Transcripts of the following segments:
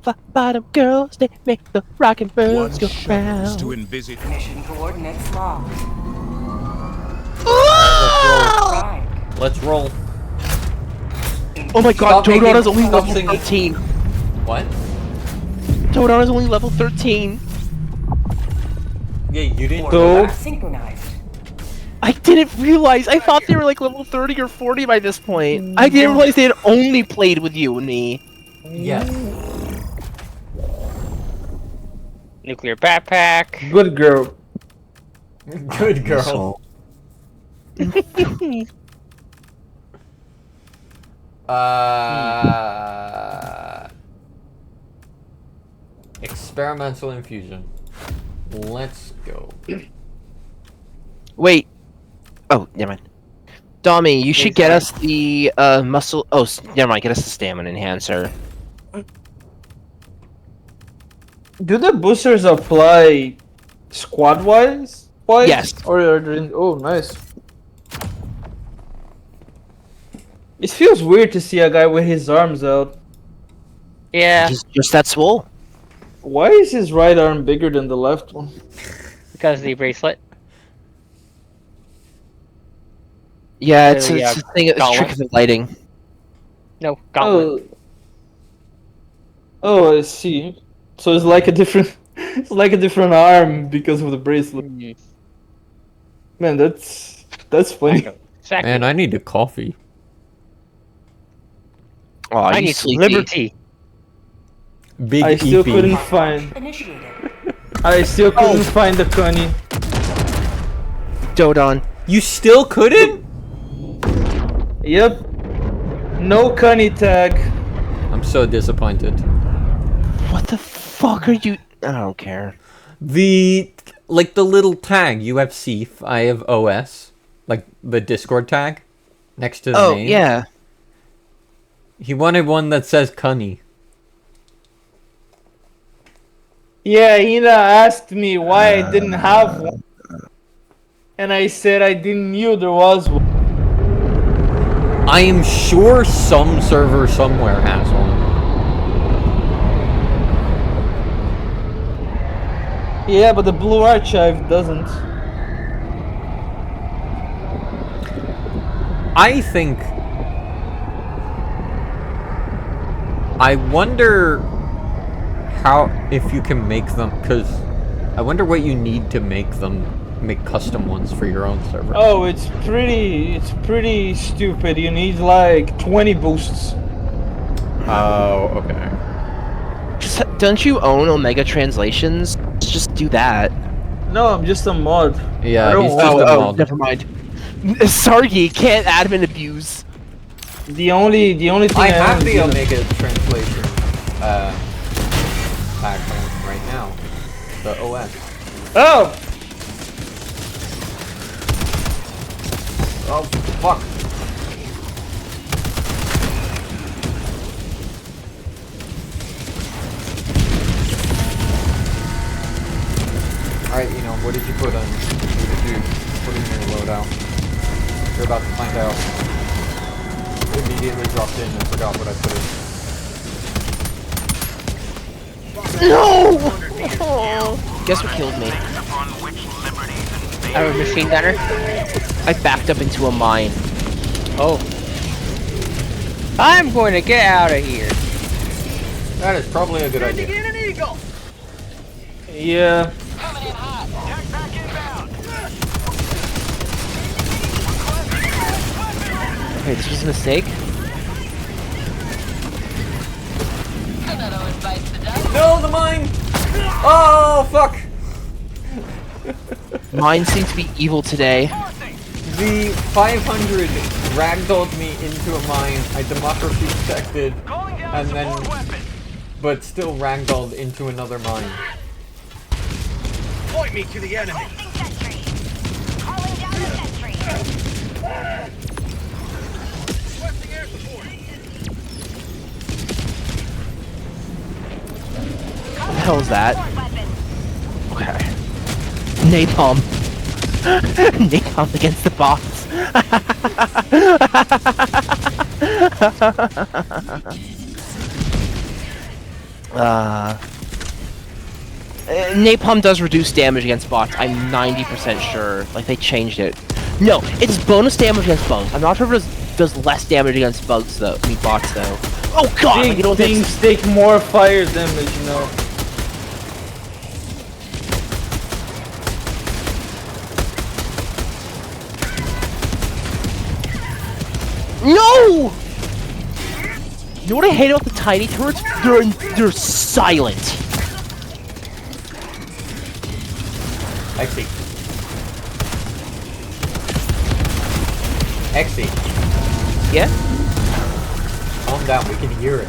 flat bottom girls, they make the rockin' birds go round. To envisage. Mission coordinates locked. Alright, let's roll. Oh my god, Stop Todon is only stop level singing. 13. What? Todon is only level 13. Yeah, you didn't Order know not that? synchronized. I didn't realize. I thought they were like level 30 or 40 by this point. I didn't realize they had only played with you and me. Yes. Nuclear backpack. Good girl. Good girl. Experimental infusion. Let's go. Wait. Oh, never mind. Dommy, you should get us the muscle. Oh, never mind. Get us the stamina enhancer. Do the boosters apply squad-wise? Yes. Or are they in... Oh, nice. It feels weird to see a guy with his arms out. Yeah, He's just that swole. Why is his right arm bigger than the left one? because of the bracelet. Yeah, it's, Yeah, it's a thing. It's a trick of the lighting. No, gauntlet. Oh, I see. So it's like a different, it's like a different arm because of the bracelet. Man, that's funny. Exactly. Man, I need a coffee. Oh, I you need some sleepy. liberty. Big I still EP. couldn't find. Initiated. I still couldn't find the Connie. Dodon. You still couldn't? Yep. No Connie tag. I'm so disappointed. What the fuck are you? I don't care. The little tag, you have CF, I have OS, like the Discord tag next to the Oh name. yeah. He wanted one that says Cunny. Yeah, Ina asked me why I didn't have one. And I said I didn't knew there was one. I am sure some server somewhere has one. Yeah, but the Blue Archive doesn't. I think... I wonder how, if you can make them, because I wonder what you need to make them, make custom ones for your own server. Oh, it's pretty stupid. You need like 20 boosts. Oh, okay. Just, don't you own Omega Translations? Just do that. No, I'm just a mod. Yeah, I don't he's want- just a mod. Never mind. Sorry, can't admin abuse. The only thing I have the own is Omega translation tag right now. The OS. Oh! Oh, fuck. Alright, what did you put on? What did you put in your loadout? You're about to find out. Immediately dropped in and forgot what I put in. No! Guess what killed me? Our machine gunner. I backed up into a mine. Oh. I'm going to get out of here. That is probably a good idea. Yeah. Okay, this was a mistake. No, the mine! Oh, fuck! Mine seems to be evil today. The 500 ragdolled me into a mine. I democracy protected, and then, but still ragdolled into another mine. Point me to the enemy. What the hell is that? Okay. Napalm. Napalm against the boss. Napalm does reduce damage against bots. I'm 90% sure. Like, they changed it. No, it's bonus damage against bugs. I'm not sure if it does less damage against bugs, though. I mean, bots, though. Oh, God! Big Like, you don't things take more fire damage, you know. No! You know what I hate about the tiny turrets? They're silent. Exy. Exy. Yeah? Calm down, we can hear it.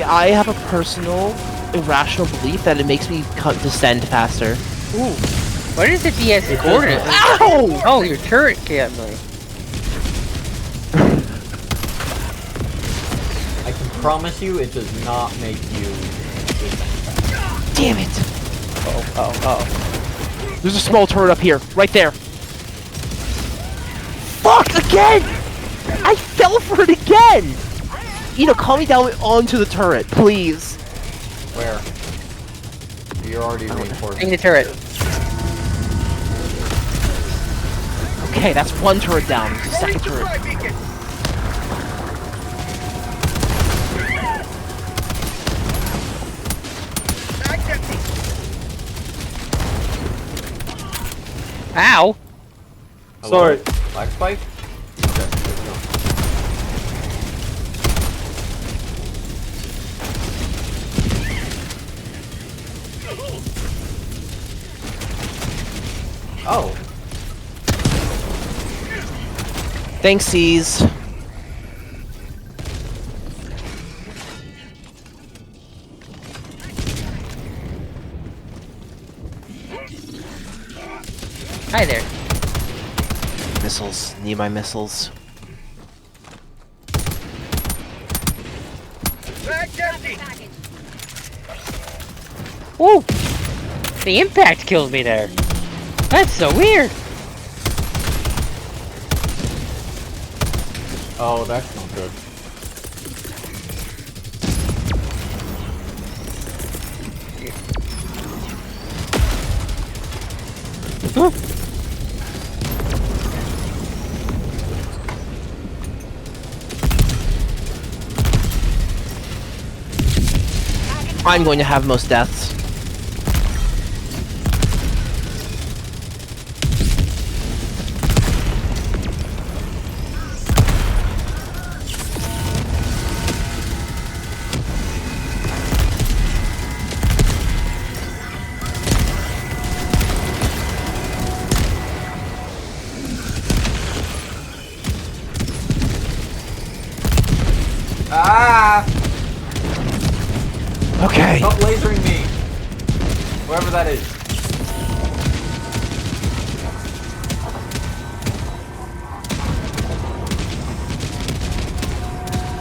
I have a personal, irrational belief that it makes me descend faster. Ooh. What is the DS It coordinate? does Ow! Oh, your turret can't move. I can promise you it does not make you descend. Damn it! Oh. There's a small turret up here, right there. Fuck again! I fell for it again! Calm me down onto the turret, please. Where? You're already reinforced. Bring the turret. Okay, that's one turret down. There's a second turret. Ow! Hello? Sorry. Black spike? Okay, good to know. Oh. Thanks, C's. Hi there. Missiles. Need my missiles. Woo! The impact killed me there. That's so weird. Oh, that's not good. I'm going to have most deaths. Ah! Okay. Stop lasering me! Whoever that is.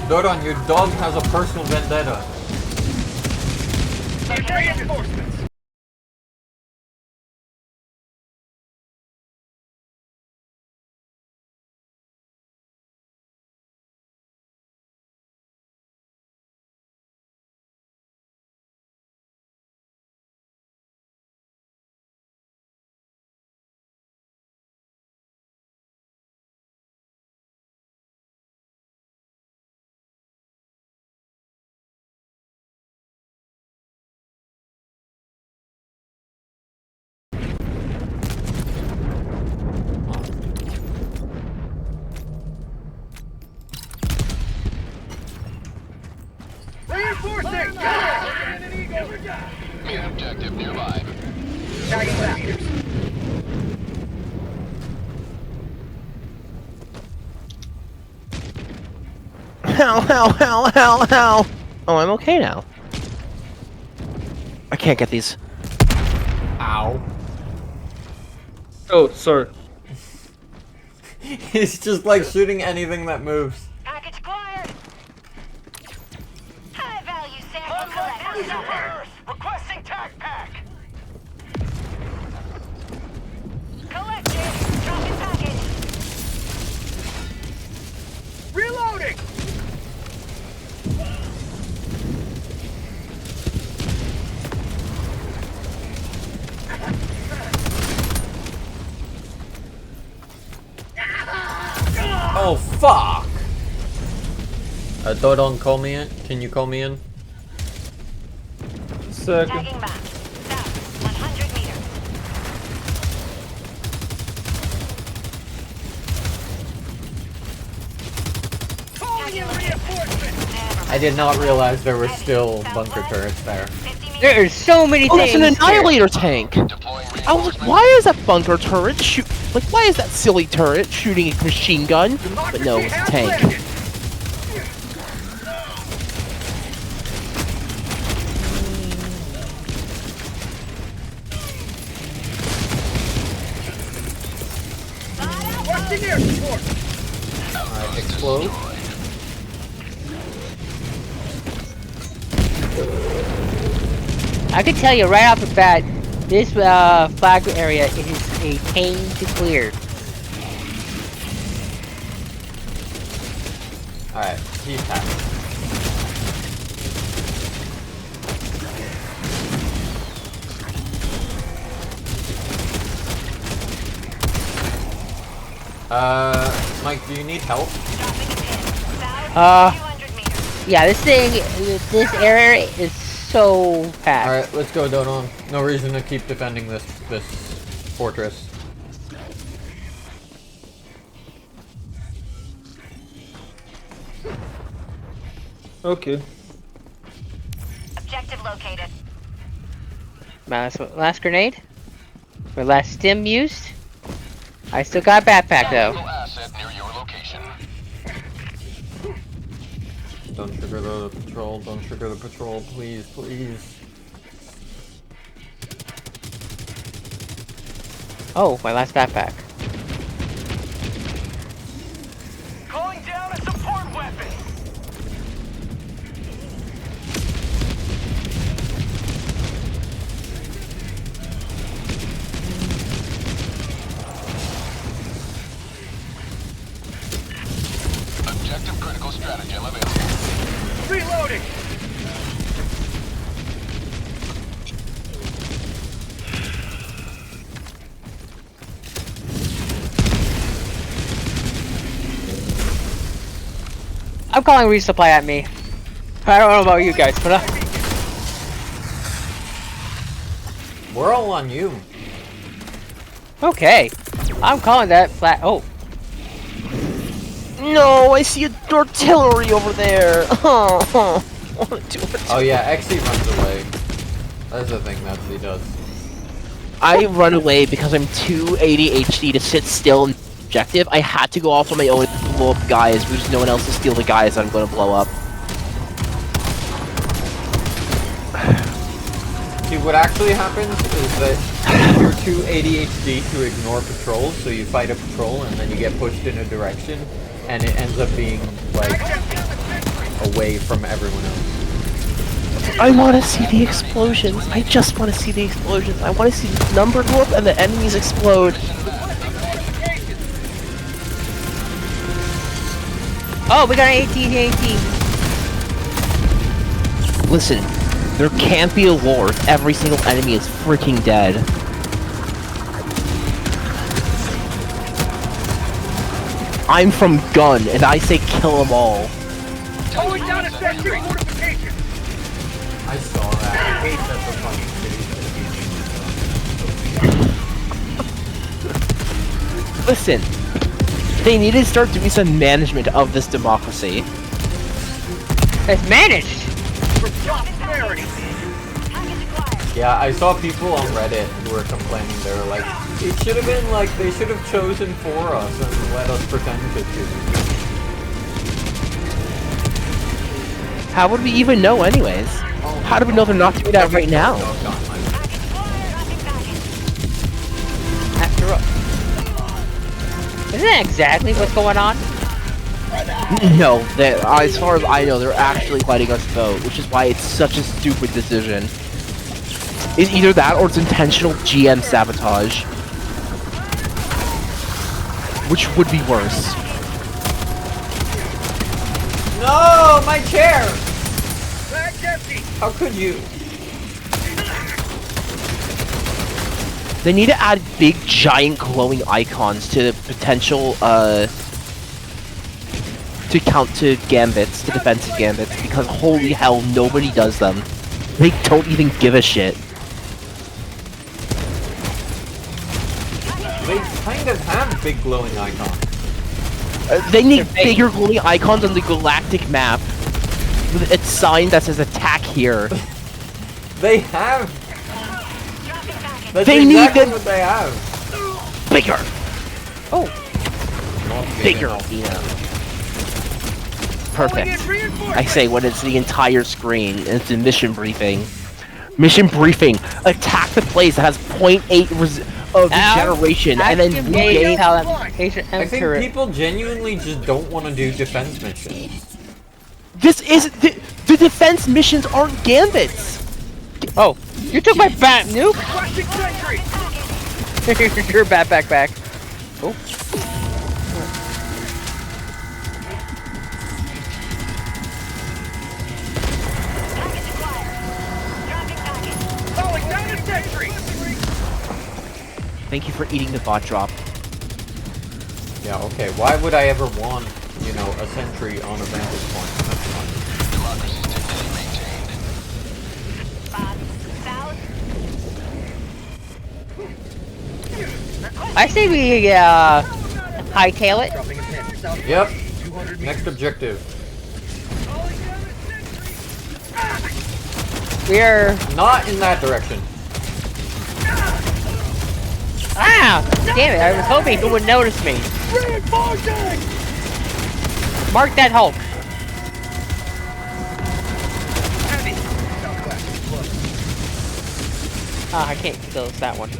Doron, your dog has a personal vendetta. Ow. Oh, I'm okay now. I can't get these. Ow. Oh, sorry. He's just like shooting anything that moves. Package acquired. High value sample collected. Requesting tac pack. Collected. Dropping package. Reloading. Fuck! Dodon, call me in. Can you call me in? Second. Tagging map. South, 100 meters. I did not realize there were still bunker turrets there. 50 meters. There are so many Oh, that's things. an here. annihilator tank. I was like, why is that bunker turret shoot? Like, why is that silly turret shooting a machine gun? But no, it's a tank. Alright, explode. I can tell you right off the bat, this flag area is a pain to clear. Alright, he's happy. Mike, do you need help? Dropping a pin. South, 200 meters. Yeah, this area is so packed. Alright, let's go, Dodon. No reason to keep defending this fortress. Okay. Objective located. My last grenade? My last stim used? I still got a backpack though. Asset near your location. Don't trigger the patrol, don't trigger the patrol, please, please. Oh, my last backpack. Calling down a support weapon. Objective critical stratagem available. Reloading. I'm calling resupply at me. I don't know about you guys, but We're all on you. okay. I'm calling that flat. Oh, No, I see a artillery over there. Oh, I wanna do it. Oh yeah, XE runs away. That's the thing that he does. I run away because I'm too ADHD to sit still and objective. I had to go off on my own and blow up guys because there's no one else to steal the guys that I'm going to blow up. See, what actually happens is that you're too ADHD to ignore patrols, so you fight a patrol and then you get pushed in a direction, and it ends up being, like, away from everyone else. I want to see the explosions. I just want to see the explosions. I want to see the number go up and the enemies explode. oh, we got an 18. Listen, there can't be a war if every single enemy is freaking dead. I'm from gun, and I say kill them all. Calling down a sentry fortification. I saw that. I hate that the fucking city's Listen, they need to start doing some management of this democracy. It's managed. For prosperity. Package acquired. Yeah, I saw people on Reddit who were complaining. They were like, it should have been like, they should have chosen for us and let us pretend to choose. How would we even know anyways? How do we know they're not doing that right now? Package acquired. Dropping package. After all, isn't that exactly what's going on? No, as far as I know, they're actually letting us vote, which is why it's such a stupid decision. It's either that or it's intentional GM sabotage. Which would be worse. No, my chair! Bag's empty. How could you? They need to add big, giant, glowing icons to the potential, to count to gambits, to defensive gambits, because holy hell, nobody does them. They don't even give a shit. They kind of have big glowing icons. They need bigger glowing icons on the galactic map. With its sign that says attack here. They have. That's They exactly need them what they have. bigger. Oh, Not big bigger. enough. Yeah. Perfect. I say when it's the entire screen and it's a mission briefing. Mission briefing. Attack the place that has 0.8 of regeneration and then regain. I think people genuinely just don't want to do defense missions. This is the defense missions aren't gambits. Oh, you took my bat nuke. Your backpack back. Oh. Thank you for eating the bot drop. Yeah, okay. Why would I ever want, you know, a sentry on a vantage point? That's fine. Democracy's dignity maintained. I say we hightail it. Yep. Next objective. We're Not in that direction. damn it! I was hoping it would notice me. Mark that Hulk. Ah, I can't kill that one.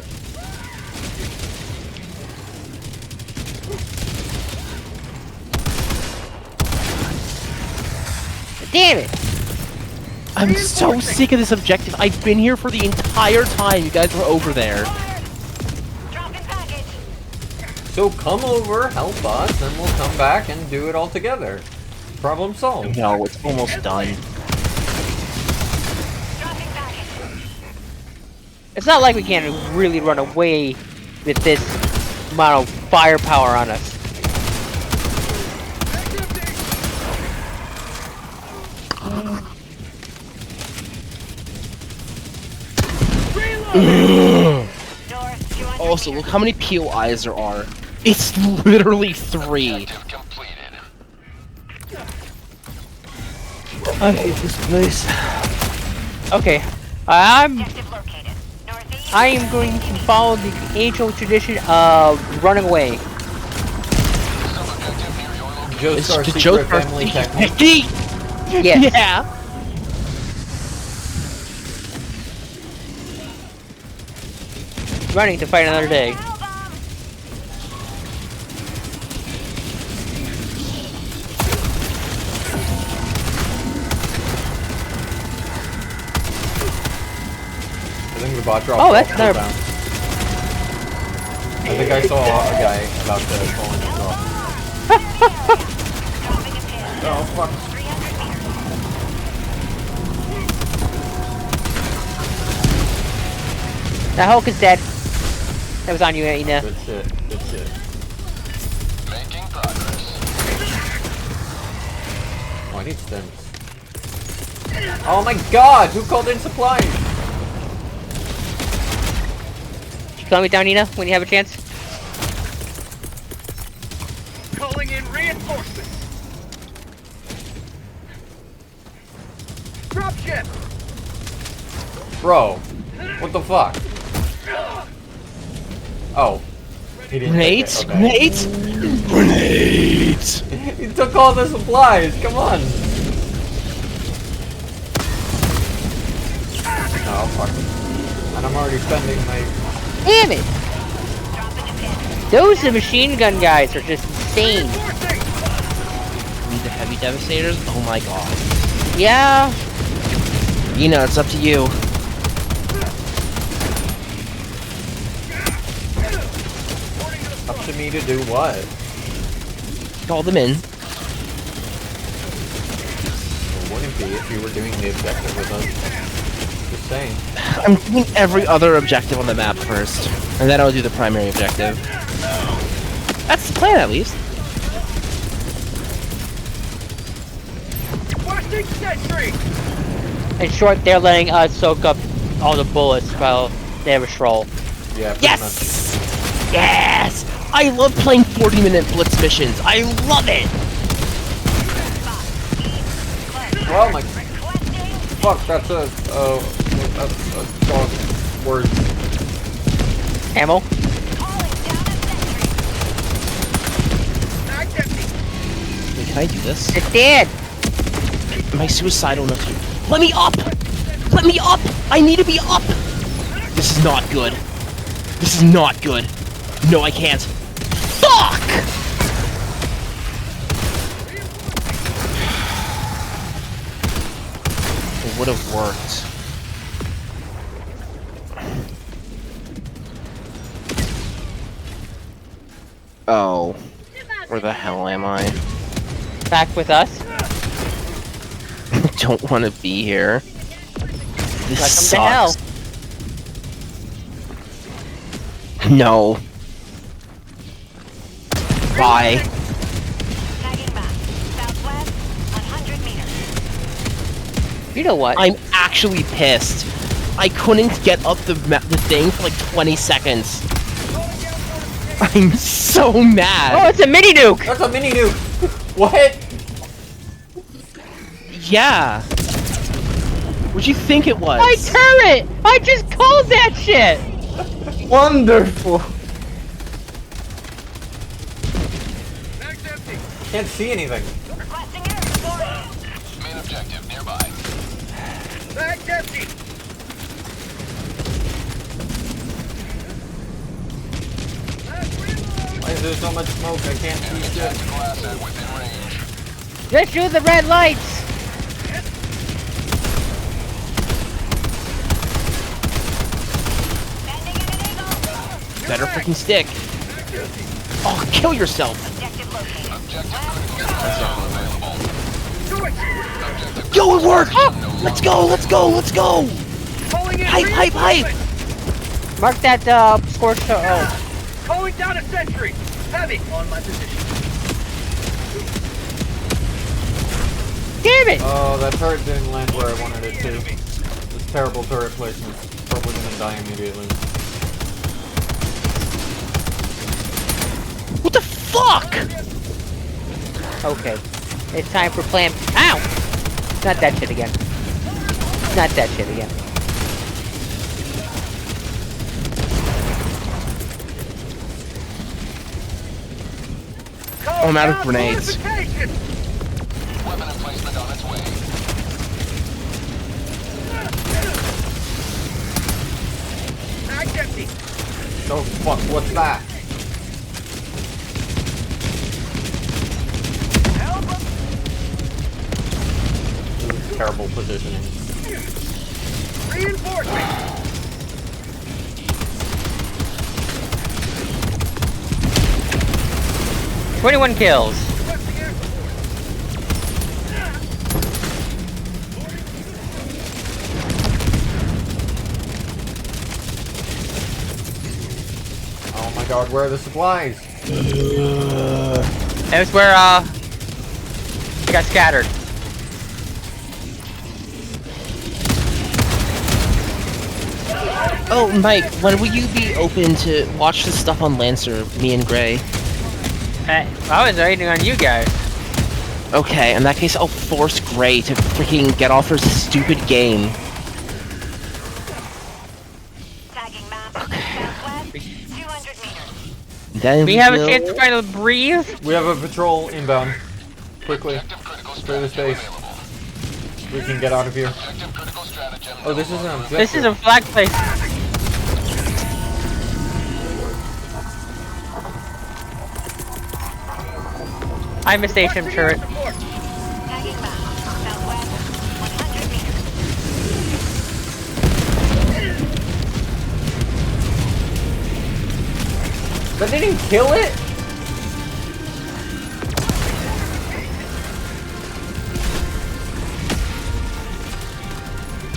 Damn it! I'm so sick of this objective. I've been here for the entire time you guys were over there. So come over, help us, and we'll come back and do it all together. Problem solved. No, it's almost done. It's not like we can't really run away with this amount of firepower on us. Also, look how many POIs there are. It's literally 3. Objective completed. I hate this place. Okay, I am going to follow the age-old tradition of running away. Sub-objective near your location. Just our The secret joke family technique. Yes. Yeah. Running to fight another day. I think the bot dropped. Oh, that's off another- down. I think I saw a guy about to fall in his off. Oh fuck. That Hulk is dead. That was on you, Ina. Good shit. Good shit. Making progress. Oh, I need stems. Oh my god! Who called in supplies? You call me down, Ina, when you have a chance. Calling in reinforcements. Dropship. Bro, what the fuck? Oh. He didn't take Grenades? it, okay. Grenades? Grenades! He took all the supplies, come on! Oh fuck. And I'm already spending my... Damn it! Those machine gun guys are just insane. Need the heavy devastators? Oh my god. Yeah. You know, it's up to you. Up to me to do what? Call them in. It wouldn't be if you were doing the objective with us. Just saying. I'm doing every other objective on the map first, and then I'll do the primary objective. That's the plan, at least. Requesting sentry! In short, they're letting us soak up all the bullets while they have a stroll. Yeah, pretty Yes! Yes! I love playing 40-minute blitz missions. I love it! much. Oh my... Fuck, that's a dog word. Ammo? Wait, can I do this? It's dead! Am I suicidal enough to... Let me up! Let me up! I need to be up! This is not good. This is not good. No, I can't. Fuck! It would have worked. Oh. Where the hell am I? Back with us? Don't want to be here. This Welcome sucks. No. Bye. Tagging map. Southwest, 100 meters. You know what? I'm actually pissed. I couldn't get up the thing for like 20 seconds. I'm so mad. Oh, it's a mini nuke! That's a mini nuke! What? Yeah. What'd you think it was? My turret! I just called that shit! Wonderful. Mag's empty. Can't see anything. Requesting air support. Main objective nearby. Mag's empty. Last reload. Why is there so much smoke? I can't see shit. Tactical asset within range. Just shoot the red lights! Sending in an eagle. Better freaking stick. Oh, kill yourself. Objective located. Objective critical strategy available. Yo, it worked. Let's go. Let's go. Let's go. Calling in Hype, hype, hype. Mark that, scorched... Oh. Calling down a sentry. Heavy on my position. Damn it! Oh, that turret didn't land where I wanted it to. This terrible turret placement. Probably gonna die immediately. What the fuck? Okay. It's time for plan... Ow! Not that shit again. Not that shit again. Oh, I'm out of grenades. Fortification. Weapon emplacement on its way. Mag's empty. Oh fuck, what's that? Help. This is terrible positioning. Reinforcement. 21 kills. Requesting air support. Oh my god, where are the supplies? That's where, it got scattered. Oh, Mike, when will you be open to watch this stuff on Lancer, me and Gray? I was waiting on you guys. Okay, in that case, I'll force Gray to freaking get off her stupid game. Tagging map. Southwest, 200 meters. Then We have a will- chance to finally breathe. We have a patrol inbound. Quickly, Objective critical through the strategy space. available. We can get out of here. Objective critical stratagem. Oh, this is an objective. This is a flag place. I'm a station turret. Support. Tagging map. Southwest, 100 meters. That didn't kill it?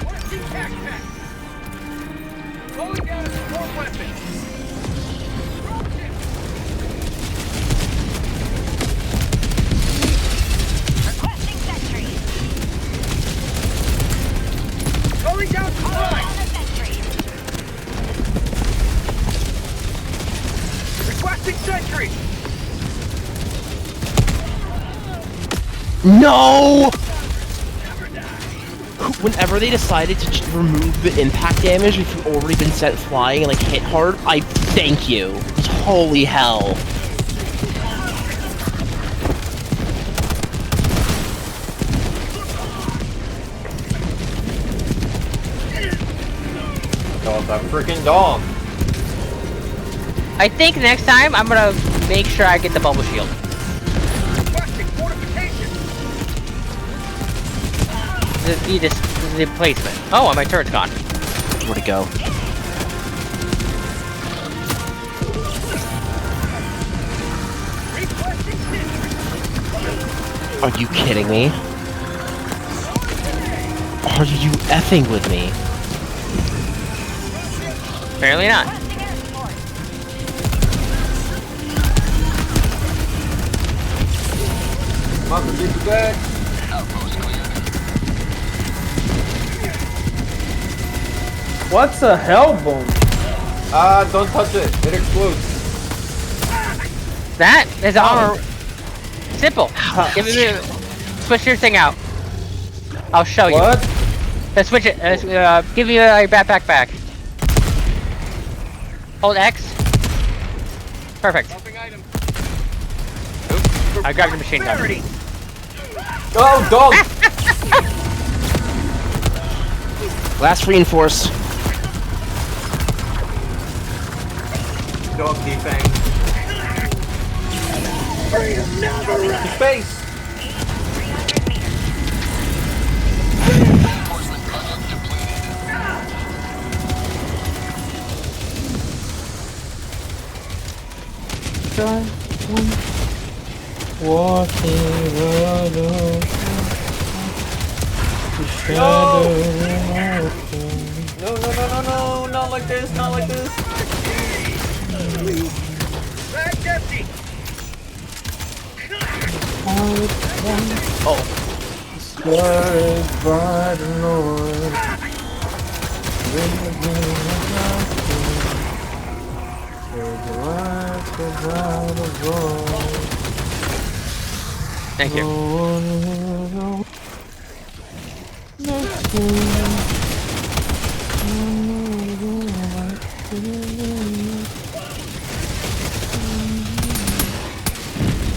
Requesting tac pack. Calling down a support weapon. Dropship. Requesting sentry. sentry! No! Whenever they decided to remove the impact damage if you've already been sent flying and like hit hard, I thank you. Holy hell. Oh, that freaking dog. I think next time I'm gonna make sure I get the bubble shield. Requesting fortification! The placement. Oh, my turret's gone. Where'd it go? Requesting sentry! Are you kidding me? Are you effing with me? Apparently not. Requesting air support. Come on, keep it back. What's a hell bomb? Don't touch it. It explodes. That is armor. Simple. Give me the switch your thing out. I'll show you. What? Let's switch it. Give me your backpack back. Hold X. Perfect. Helping item. I grabbed your machine gun. Prosperity. Oh, dog! Last reinforce. Dog defang. To space! Walking alone. No, not like this, not like this. Bag's empty! Scarred by the Lord. Thank you.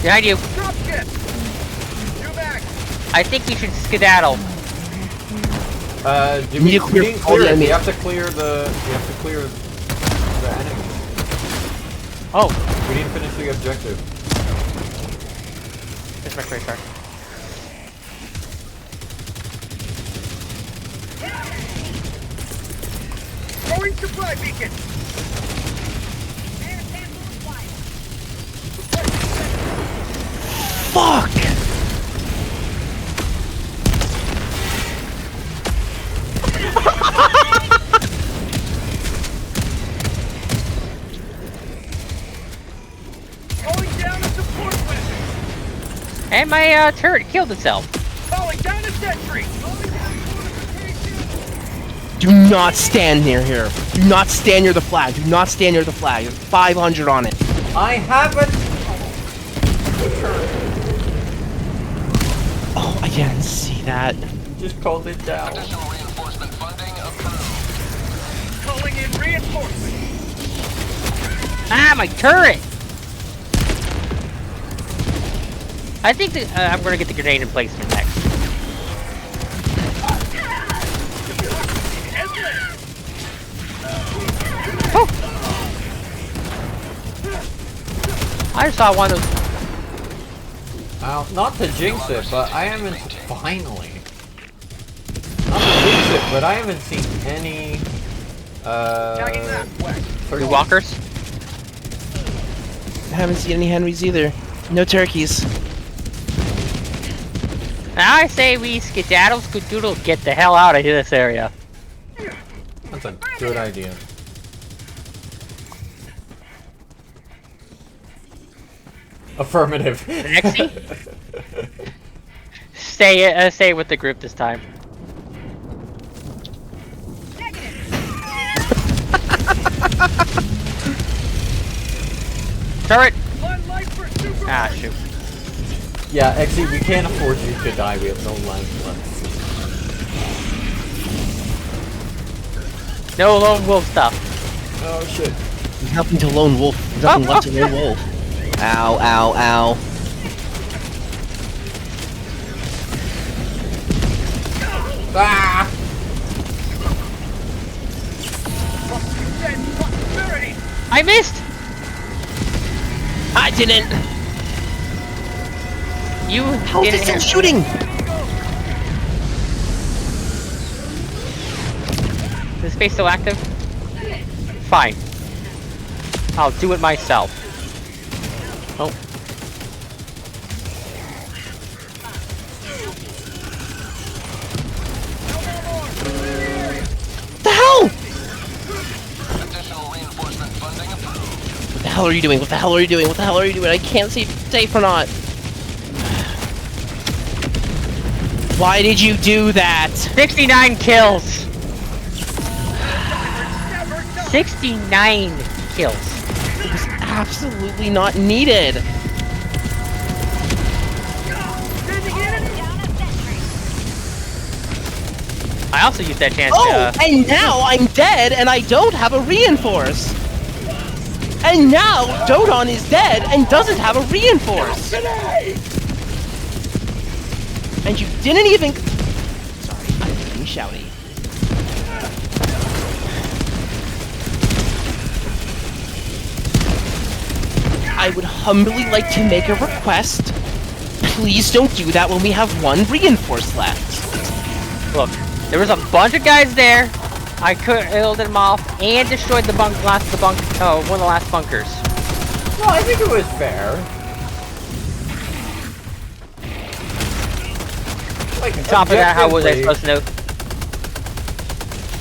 Behind you. Dropship! Two back! I think you should skedaddle. You need to clear didn't all the clear it. enemies. You have to clear the enemy. Oh, We didn't finish the objective. this is my tracer. Throwing supply beacon! Fuck! Calling down a support weapon! And my turret killed itself. Calling down a sentry! Do not stand near here. Do not stand near the flag. Do not stand near the flag. There's 500 on it. I haven't. Oh, I didn't see that. Just called it down. Calling in reinforcements! Ah, my turret! I think that I'm gonna get the grenade emplacement next. Oh. I just saw one of those. Not to jinx it, but I haven't finally. Not to jinx it, but I haven't seen any. Tagging that west! Blue walkers. I haven't seen any Henrys either. No turkeys. I say we skedaddle, skedoodle, get the hell out of this area. That's a good idea. Affirmative. Nexie? Stay with the group this time. Turret, Ah, shoot. Yeah, actually, we can't afford you to die. We have no life left. No lone wolf stuff. Oh shit. There's nothing to lone wolf. There's nothing left to lone wolf. Ow, ow, ow. Ah! I missed! I didn't! You How is didn't it still hit- shooting? Is the space still active? Fine. I'll do it myself. Oh. What the hell? Additional reinforcement funding approved. What the hell are you doing? What the hell are you doing? What the hell are you doing? I can't see if it's safe or not. Why did you do that? 69 kills! 69 kills. It was absolutely not needed. I also used that chance Oh, to... and now I'm dead and I don't have a reinforce. And now Dodon is dead and doesn't have a reinforce. And you didn't even... Sorry, I'm being shouty. I would humbly like to make a request. Please don't do that when we have one reinforce left. Look, there was a bunch of guys there. I killed them off and destroyed the one of the last bunkers. No, I think it was fair. Like, On top of that, how was I objectively, supposed to know?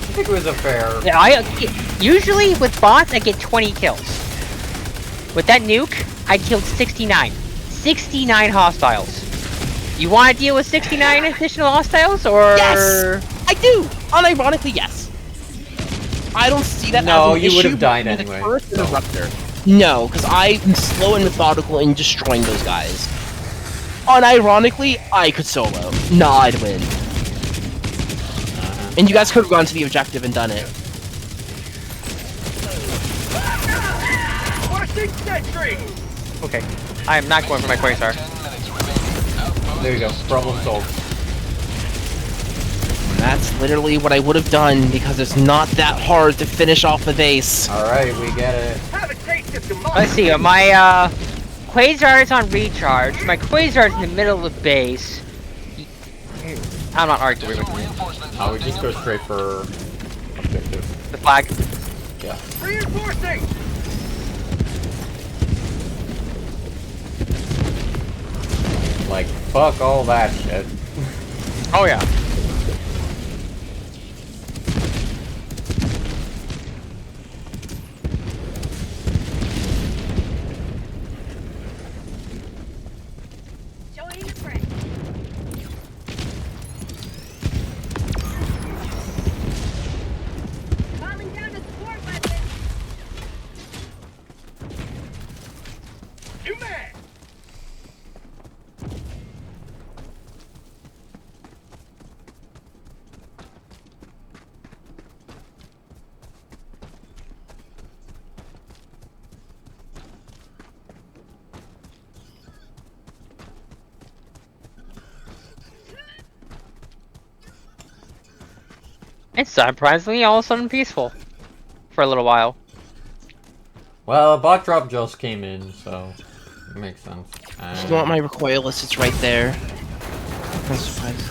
I think it was a fair. Yeah, usually with bots, I get 20 kills. With that nuke, I killed 69. 69 hostiles. You want to deal with 69 additional hostiles, or...? Yes! I do! Unironically, yes. I don't see that No, as an you would issue have died with the anyway, first so. interrupter. No, because I'm slow and methodical in destroying those guys. Unironically, I could solo. Nah, I'd win. And you guys could have gone to the objective and done it. Okay. I am not going for my Quasar. 10 minutes remaining. There you go. Problem solved. That's literally what I would have done, because it's not that hard to finish off the base. Alright, we get it. Let's see, my Quasar is on recharge. My Quasar is in the middle of the base. I'm not arguing with you. Reinforcement Oh, we just go straight for objective. The flag. Yeah. Reinforcing! Like, fuck all that shit. Oh yeah. Showing the print. Calling down the support weapon. You man! It's surprisingly all of a sudden peaceful. For a little while. Well, a bot drop just came in, so it makes sense. If you want my recoil list, it's right there. I'm surprised.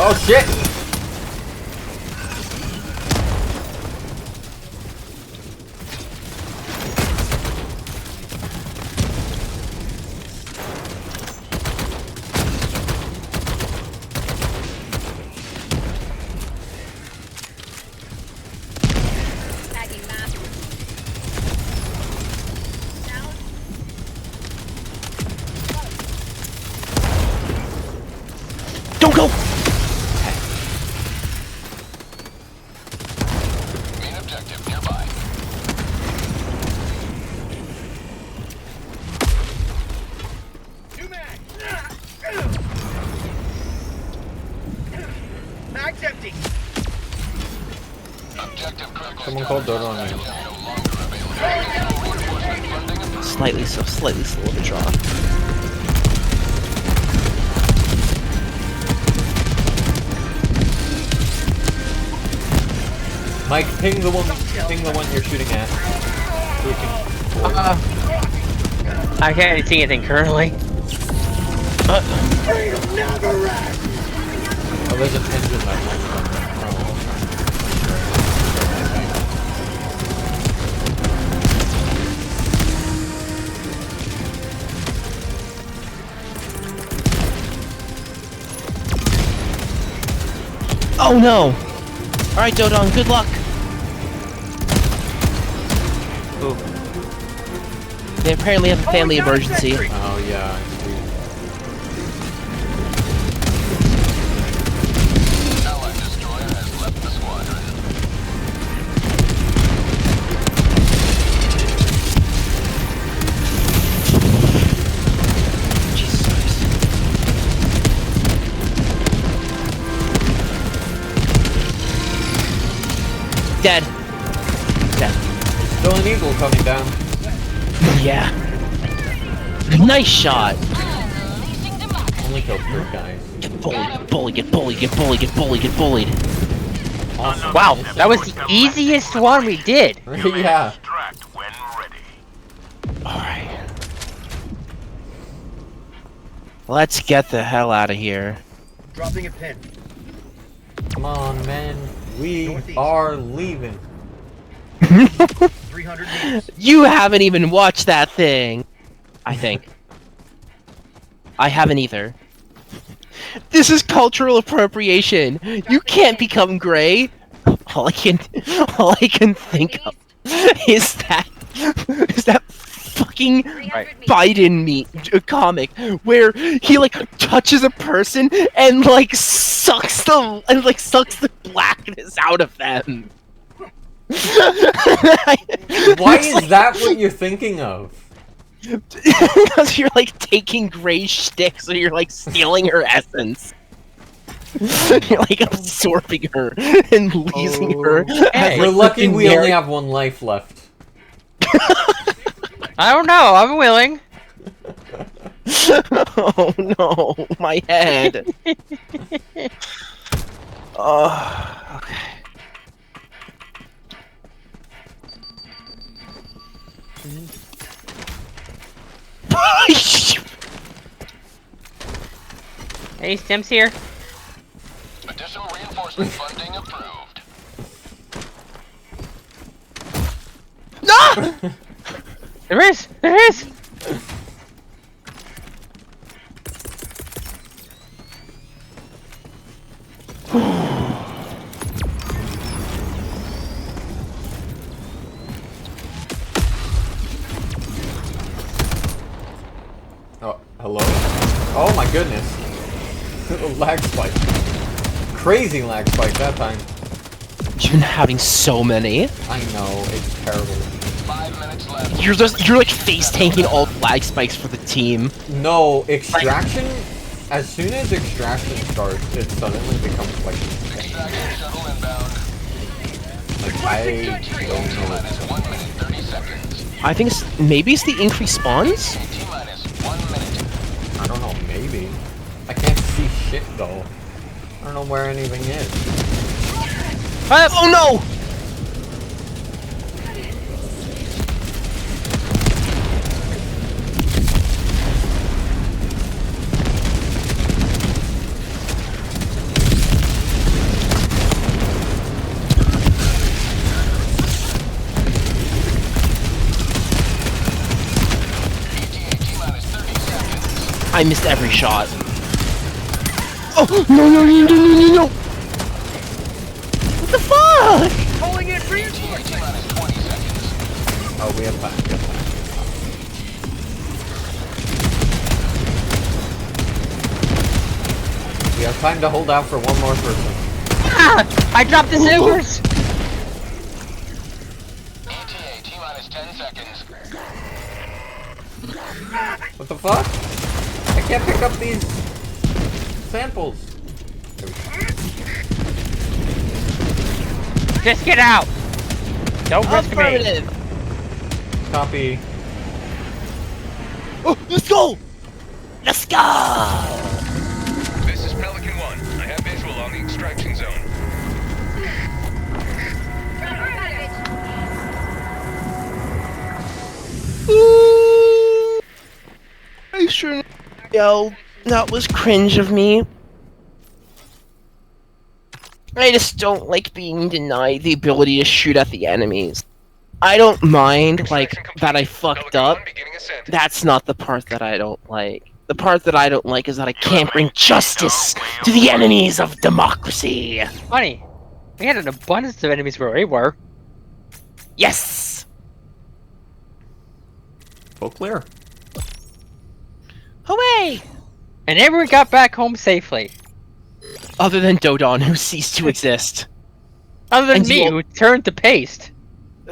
Oh shit! Tagging map. Down. Don't go! Someone called Dodo on me. Slightly slow to draw. Mike, ping the one you're shooting at. So we can I can't see anything currently. oh, there's an engine that won't come. Oh no! Alright, Dodon, good luck! Ooh. They apparently have a family emergency. Oh yeah, I see. Allied destroyer has left the squadron. Jesus Christ. Dead. Dead. Still an eagle coming down. Yeah. Nice shot. Only killed 3 guys. Get bullied, get bullied, get bullied, get bullied, get bullied, get bullied. Awesome. Wow, that was the easiest one we did. Yeah. Extract when ready. Alright. Let's get the hell out of here. Dropping a pin. Come on, man. We Northeast. are leaving. 300 meters. You haven't even watched that thing. I think. I haven't either. This is cultural appropriation. You can't become gray. All I can think of is that fucking Biden comic where he like touches a person and like sucks the blackness out of them. Why is that what you're thinking of? Because you're like taking Gray's shtick, so you're like stealing her essence. You're like absorbing her and using her. As, We're like, lucky the we only generic- have 1 life left. I don't know, I'm willing. Oh no, my head. Okay. Any stims here? Additional reinforcement funding approved. No! There is! There is! Oh, hello? Oh my goodness. Lag spike. Crazy lag spike that time. You've been having so many. I know, it's terrible. 5 minutes left. You're like face tanking all flag spikes for the team. No, extraction, as soon as extraction starts, it suddenly becomes like, Extraction shuttle inbound. I don't know. Minus 1 minute 30 seconds. I think maybe it's the increased spawns. T minus 1 minute. I don't know, maybe. I can't see shit though. I don't know where anything is. Oh no! I missed every shot. Oh no! What the fuck? Pulling in reinforcements. Minus 20 seconds. Oh, we have back. We have time to hold out for one more person. Ah! I dropped the supers! ETA T minus 10 seconds. What the fuck? I can't pick up these samples. Just get out! Don't risk me. Affirmative. Copy. Oh, let's go! Let's go! This is Pelican 1. I have visual on the extraction zone. Ooh, I sure yelled. That was cringe of me. I just don't like being denied the ability to shoot at the enemies. I don't mind, like, that I fucked Pelican up. 1 beginning ascent. That's not the part that I don't like. The part that I don't like is that I can't bring justice to the enemies of democracy. Funny. We had an abundance of enemies where we were. Yes! Full clear. Hooray! And everyone got back home safely. Other than Dodon, who ceased to exist. Other than And me, you- who turned to paste.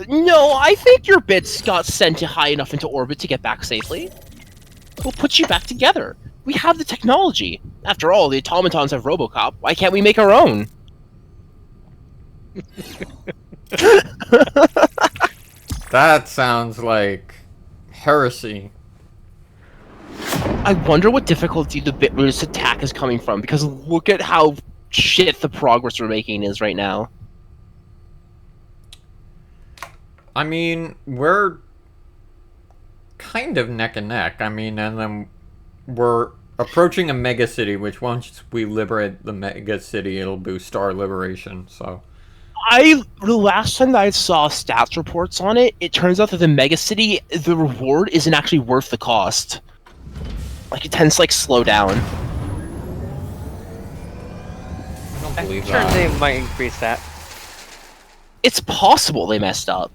No, I think your bits got sent high enough into orbit to get back safely. We'll put you back together. We have the technology. After all, the automatons have Robocop. Why can't we make our own? That sounds like heresy. I wonder what difficulty the Bitmoose attack is coming from, because look at how shit the progress we're making is right now. I mean, we're kind of neck and neck. I mean, and then we're approaching a mega city, which once we liberate the mega city, it'll boost our liberation, so... The last time that I saw stats reports on it, it turns out that the mega city, the reward isn't actually worth the cost. Like, it tends to, like, slow down. I don't believe Sure, that. they might increase that. It's possible they messed up.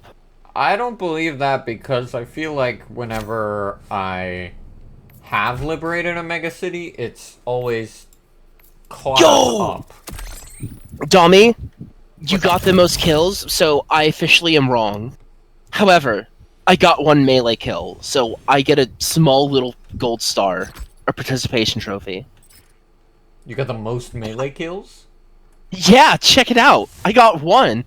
I don't believe that because I feel like whenever I have liberated a mega city, it's always caught Yo! up. Dummy, you got the most kills, so I officially am wrong. However, I got one melee kill, so I get a small little gold star, a participation trophy. You got the most melee kills? Yeah, check it out. I got one.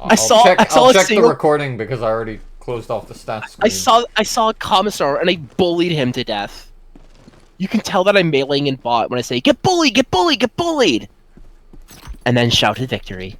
I'll saw- check, I saw I'll a check single- the recording because I already closed off the stats screen. I saw a commissar and I bullied him to death. You can tell that I'm meleeing in bot when I say, "Get bullied, get bullied, get bullied!" And then shouted victory.